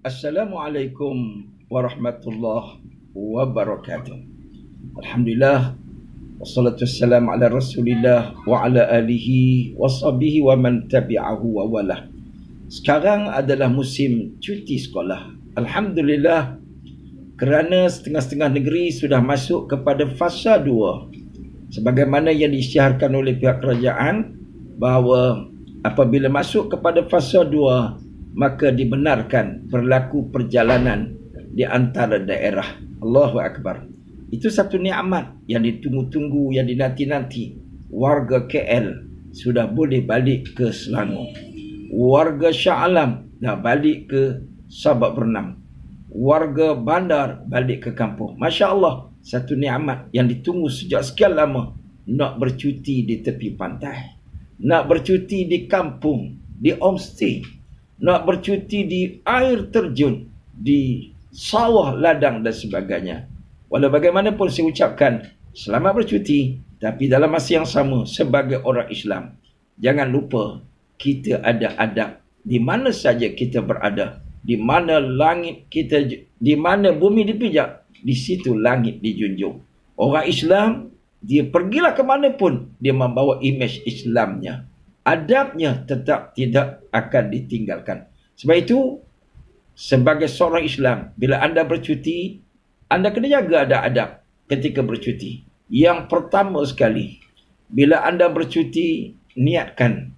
Assalamualaikum warahmatullahi wabarakatuh. Alhamdulillah, wassalatu wassalamu ala rasulillah wa ala alihi wa sahbihi wa man tabi'ahu wa walah. Sekarang adalah musim cuti sekolah. Alhamdulillah, kerana setengah-setengah negeri sudah masuk kepada fasa 2. Sebagaimana yang disiarkan oleh pihak kerajaan bahawa apabila masuk kepada fasa 2, maka dibenarkan berlaku perjalanan di antara daerah. Allahu Akbar. Itu satu nikmat yang ditunggu-tunggu, yang dinanti-nanti. Warga KL sudah boleh balik ke Selangor. Warga Shah Alam dah balik ke Sabak Bernam. Warga bandar balik ke kampung. Masya Allah, satu nikmat yang ditunggu sejak sekian lama. Nak bercuti di tepi pantai, nak bercuti di kampung, di homestay, nak bercuti di air terjun, di sawah, ladang dan sebagainya. Walau bagaimanapun saya ucapkan selamat bercuti, tapi dalam masa yang sama sebagai orang Islam, jangan lupa kita ada adab di mana saja kita berada. Di mana langit kita, di mana bumi dipijak, di situ langit dijunjung. Orang Islam, dia pergilah ke mana pun, dia membawa imej Islamnya. Adabnya tetap tidak akan ditinggalkan. Sebab itu, sebagai seorang Islam, bila anda bercuti, anda kena jaga ada adab ketika bercuti. Yang pertama sekali, bila anda bercuti, niatkan,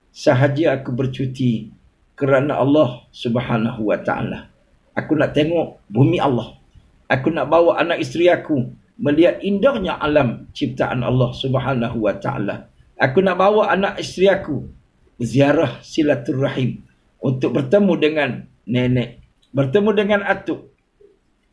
sahaja aku bercuti kerana Allah Subhanahu wa ta'ala. Aku nak tengok bumi Allah. Aku nak bawa anak isteri aku melihat indahnya alam ciptaan Allah Subhanahu wa ta'ala. Aku nak bawa anak isteri aku ziarah silaturrahim untuk bertemu dengan nenek, bertemu dengan atuk,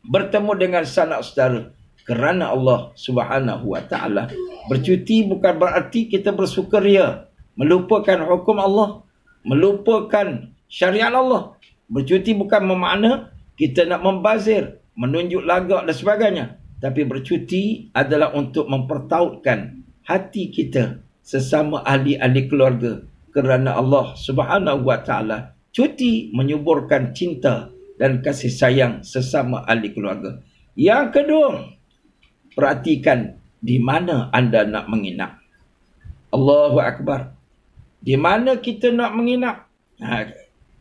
bertemu dengan sanak saudara kerana Allah Subhanahu wa ta'ala. Bercuti bukan berarti kita bersukaria, melupakan hukum Allah, melupakan syariat Allah. Bercuti bukan bermakna kita nak membazir, menunjuk lagak dan sebagainya. Tapi bercuti adalah untuk mempertautkan hati kita sesama ahli-ahli keluarga kerana Allah Subhanahu wa ta'ala. Cuti menyuburkan cinta dan kasih sayang sesama ahli keluarga. Yang kedua, perhatikan di mana anda nak menginap. Allahu Akbar. Di mana kita nak menginap?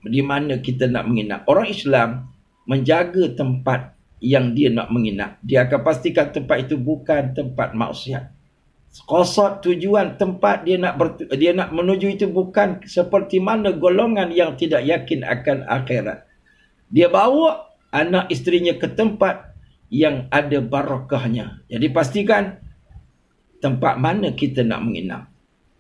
Di mana kita nak menginap? Orang Islam menjaga tempat yang dia nak menginap. Dia akan pastikan tempat itu bukan tempat maksiat. Qasad, tujuan tempat dia nak menuju itu bukan seperti mana golongan yang tidak yakin akan akhirat. Dia bawa anak isterinya ke tempat yang ada barakahnya. Jadi pastikan tempat mana kita nak menginap.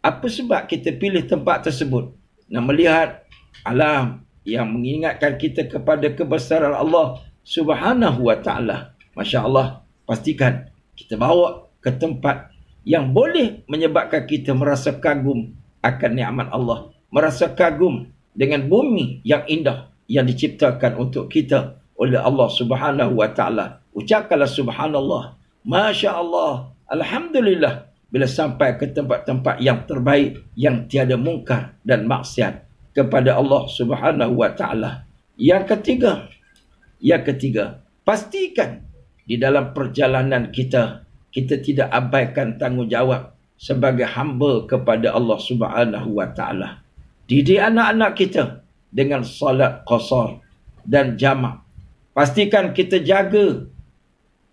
Apa sebab kita pilih tempat tersebut? Nak melihat alam yang mengingatkan kita kepada kebesaran Allah Subhanahu wa ta'ala. Masya Allah, pastikan kita bawa ke tempat yang boleh menyebabkan kita merasa kagum akan nikmat Allah, merasa kagum dengan bumi yang indah yang diciptakan untuk kita oleh Allah Subhanahu wa ta'ala. Ucapkanlah subhanallah, masya Allah, alhamdulillah bila sampai ke tempat-tempat yang terbaik, yang tiada mungkar dan maksiat kepada Allah Subhanahu wa ta'ala. Yang ketiga, pastikan di dalam perjalanan kita tidak abaikan tanggungjawab sebagai hamba kepada Allah Subhanahu wa ta'ala. Didik anak-anak kita dengan salat qasar dan jamak. Pastikan kita jaga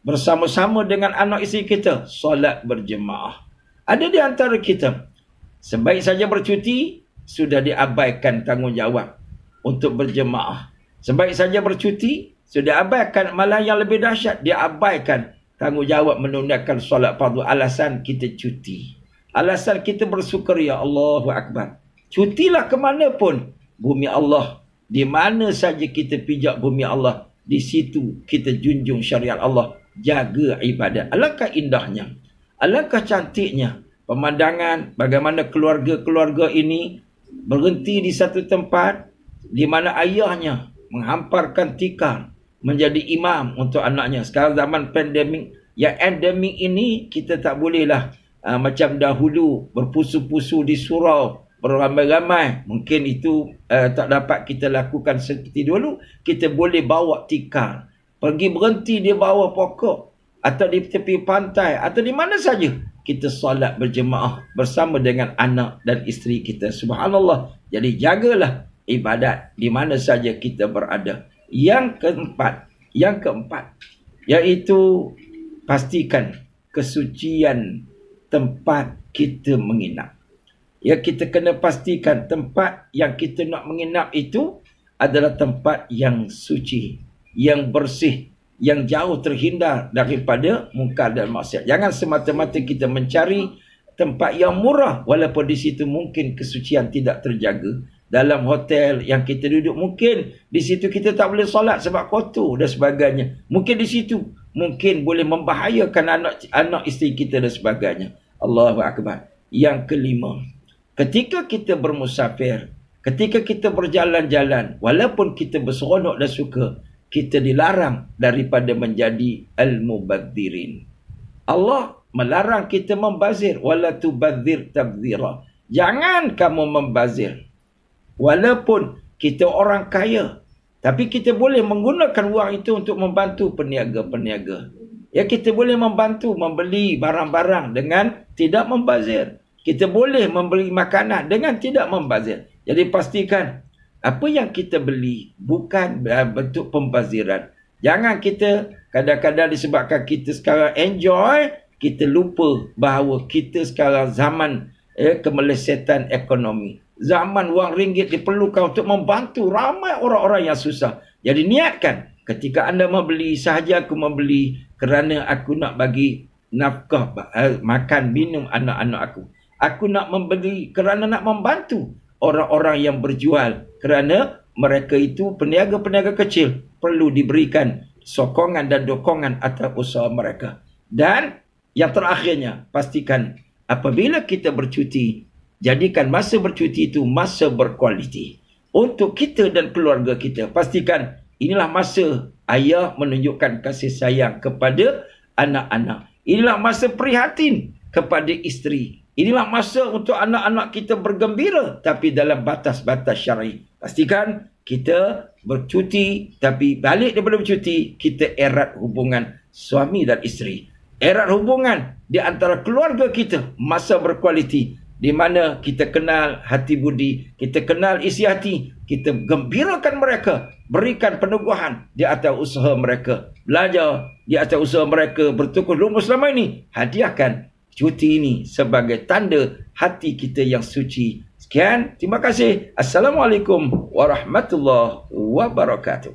bersama-sama dengan anak isteri kita salat berjemaah. Ada di antara kita, sebaik saja bercuti, sudah diabaikan tanggungjawab untuk berjemaah. Sebaik saja bercuti, sudah abaikan, malah yang lebih dahsyat, dia abaikan tanggungjawab menunaikan solat fardu. Alasan kita cuti, alasan kita bersukaria. Allahu Akbar. Cutilah ke mana pun bumi Allah. Di mana saja kita pijak bumi Allah, di situ kita junjung syariat Allah. jaga ibadat. Alangkah indahnya, alangkah cantiknya pemandangan bagaimana keluarga-keluarga ini berhenti di satu tempat di mana ayahnya menghamparkan tikar menjadi imam untuk anaknya. Sekarang zaman pandemik, yang endemik ini kita tak bolehlah macam dahulu berpusu-pusu di surau, beramai-ramai. Mungkin itu tak dapat kita lakukan seperti dulu. Kita boleh bawa tikar, pergi berhenti di bawah pokok atau di tepi pantai atau di mana saja, kita solat berjemaah bersama dengan anak dan isteri kita. Subhanallah. Jadi jagalah ibadat di mana saja kita berada. Yang keempat iaitu pastikan kesucian tempat kita menginap. Ya, kita kena pastikan tempat yang kita nak menginap itu adalah tempat yang suci, yang bersih, yang jauh terhindar daripada mungkar dan maksiat. Jangan semata-mata kita mencari tempat yang murah walaupun di situ mungkin kesucian tidak terjaga. Dalam hotel yang kita duduk, mungkin di situ kita tak boleh solat sebab kotor dan sebagainya. Mungkin di situ mungkin boleh membahayakan anak isteri kita dan sebagainya. Allahu Akbar. Yang kelima, ketika kita bermusafir, ketika kita berjalan-jalan, walaupun kita berseronok dan suka, kita dilarang daripada menjadi al-mubadzirin. Allah melarang kita membazir. Wala tubadzir tabzira. Jangan kamu membazir. Walaupun kita orang kaya, tapi kita boleh menggunakan wang itu untuk membantu peniaga-peniaga. Ya, kita boleh membantu membeli barang-barang dengan tidak membazir. Kita boleh membeli makanan dengan tidak membazir. Jadi pastikan apa yang kita beli bukan bentuk pembaziran. Jangan kita kadang-kadang disebabkan kita sekarang enjoy, kita lupa bahawa kita sekarang zaman kemelesetan ekonomi. Zaman wang ringgit diperlukan untuk membantu ramai orang-orang yang susah. Jadi niatkan, ketika anda membeli, sahaja aku membeli kerana aku nak bagi nafkah makan minum anak-anak aku. Aku nak membeli kerana nak membantu orang-orang yang berjual, kerana mereka itu peniaga-peniaga kecil, perlu diberikan sokongan dan dokongan atas usaha mereka. Dan yang terakhirnya, pastikan apabila kita bercuti, jadikan masa bercuti itu masa berkualiti untuk kita dan keluarga kita. Pastikan inilah masa ayah menunjukkan kasih sayang kepada anak-anak. Inilah masa prihatin kepada isteri. Inilah masa untuk anak-anak kita bergembira, tapi dalam batas-batas syar'i. Pastikan kita bercuti, tapi balik daripada bercuti, kita erat hubungan suami dan isteri. Erat hubungan di antara keluarga kita, masa berkualiti, di mana kita kenal hati budi, kita kenal isi hati, kita gembirakan mereka, berikan peneguhan di atas usaha mereka, belajar di atas usaha mereka, bertukar lumur selama ini. Hadiahkan cuti ini sebagai tanda hati kita yang suci. Sekian, terima kasih. Assalamualaikum warahmatullahi wabarakatuh.